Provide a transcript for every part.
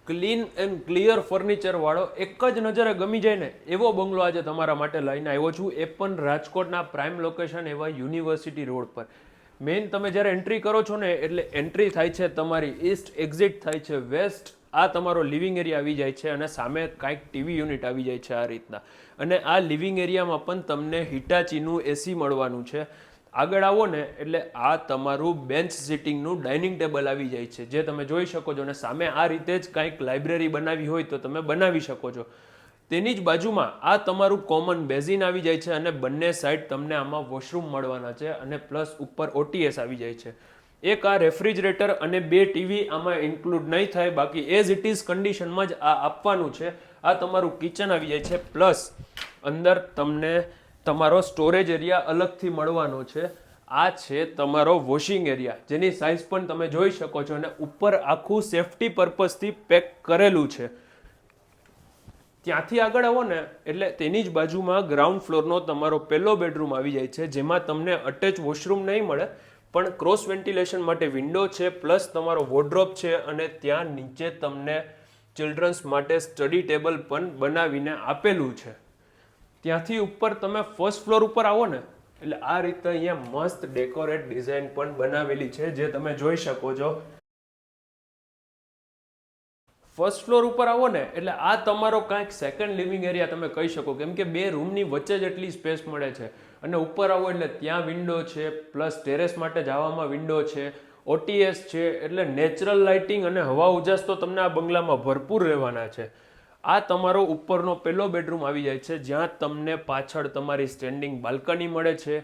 Clean and clear furniture વાળો એક જ નજરે ગમી જાય ને એવો બંગલો આજે તમારા માટે લઈને આવ્યો છું, એ પણ રાજકોટના પ્રાઇમ લોકેશન એવા યુનિવર્સિટી રોડ પર. મેઇન તમે જ્યારે એન્ટ્રી કરો છો ને એટલે એન્ટ્રી થાય છે તમારી ઈસ્ટ, એક્ઝિટ થાય છે વેસ્ટ. આ તમારો લિવિંગ એરિયા આવી જાય છે અને સામે કાંઈક ટીવી યુનિટ આવી જાય છે આ રીતના. અને આ લિવિંગ એરિયામાં પણ તમને હિટાચીનું એસી મળવાનું છે. આગળ આવો ને એટલે આ તમારું બેન્ચ સિટિંગનું ડાઇનિંગ ટેબલ આવી જાય છે, જે તમે જોઈ શકો છો. અને સામે આ રીતે જ કાંઈક લાઇબ્રેરી બનાવી હોય તો તમે બનાવી શકો છો. તેની જ બાજુમાં આ તમારું કોમન બેઝિન આવી જાય છે અને બંને સાઈડ તમને આમાં વોશરૂમ મળવાના છે અને પ્લસ ઉપર ઓટીએસ આવી જાય છે. એક આ રેફ્રિજરેટર અને 2 ટીવી આમાં ઇન્ક્લુડ નહીં થાય, બાકી એઝ ઇટ ઇઝ કન્ડિશનમાં જ આ આપવાનું છે. આ તમારું કિચન આવી જાય છે, પ્લસ અંદર તમને તમારો સ્ટોરેજ એરિયા અલગથી મળવાનો છે. આ છે તમારો વોશિંગ એરિયા, જેની સાઇઝ પણ તમે જોઈ શકો છો અને ઉપર આખું સેફટી પર્પઝથી પેક કરેલું છે. ત્યાંથી આગળ આવો ને એટલે તેની જ બાજુમાં ગ્રાઉન્ડ ફ્લોરનો તમારો પહેલો બેડરૂમ આવી જાય છે, જેમાં તમને અટેચ વોશરૂમ નહીં મળે પણ ક્રોસ વેન્ટિલેશન માટે વિન્ડો છે, પ્લસ તમારો વોર્ડરોબ છે અને ત્યાં નીચે તમને ચિલ્ડ્રન્સ માટે સ્ટડી ટેબલ પણ બનાવીને આપેલું છે. ત્યાંથી ઉપર તમે ફર્સ્ટ ફ્લોર ઉપર આવો ને એટલે આ રીતે અહીંયા મસ્ત ડેકોરેટ ડિઝાઇન પણ બનાવેલી છે, જે તમે જોઈ શકો છો. ફર્સ્ટ ફ્લોર ઉપર આવો ને એટલે આ તમારો કાંઈક સેકન્ડ લિવિંગ એરિયા તમે કહી શકો, કેમ કે 2 રૂમની વચ્ચે જ એટલી સ્પેસ મળે છે. અને ઉપર આવો એટલે ત્યાં વિન્ડો છે, પ્લસ ટેરેસ માટે જવામાં વિન્ડો છે, ઓટીએસ છે, એટલે નેચરલ લાઇટિંગ અને હવા ઉજાસ તો તમને આ બંગલામાં ભરપૂર રહેવાના છે. આ તમારો ઉપરનો પહેલો બેડરૂમ આવી જાય છે, જ્યાં તમને પાછળ તમારી સ્ટેન્ડિંગ બાલ્કની મળે છે.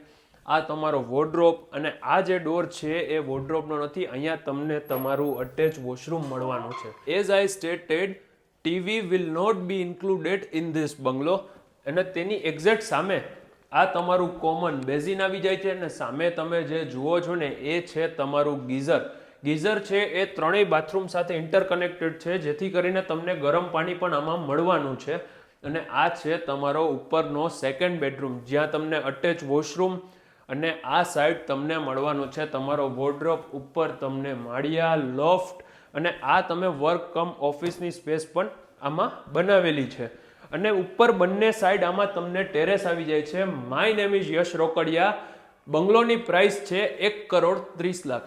આ તમારો વોર્ડરોબ, અને આ જે ડોર છે એ વોર્ડરોબનો નથી, અહીંયા તમને તમારું અટેચ વોશરૂમ મળવાનું છે. As I stated, TV will not be included in this bungalow. અને તેની એક્ઝેક્ટ સામે આ તમારું કોમન બેઝિન આવી જાય છે અને સામે તમે જે જુઓ છો ને એ છે તમારું ગીઝર. ગીઝર છે એ 3 બાથરૂમ સાથે ઇન્ટરકનેક્ટેડ છે, જેથી કરીને તમને ગરમ પાણી પણ આમાં મળવાનું છે. અને આ છે તમારો ઉપરનો સેકન્ડ બેડરૂમ, જ્યાં તમને અટેચ વોશરૂમ અને આ સાઈડ તમને મળવાનું છે તમારો વોર્ડરોબ. ઉપર તમને માળિયા, લોફ્ટ અને આ તમે વર્ક કમ ઓફિસની સ્પેસ પણ આમાં બનાવેલી છે. અને ઉપર બંને સાઈડ આમાં તમને ટેરેસ આવી જાય છે. My name is Yash Rokadiya. બંગલોની પ્રાઇસ છે 1,30,00,000.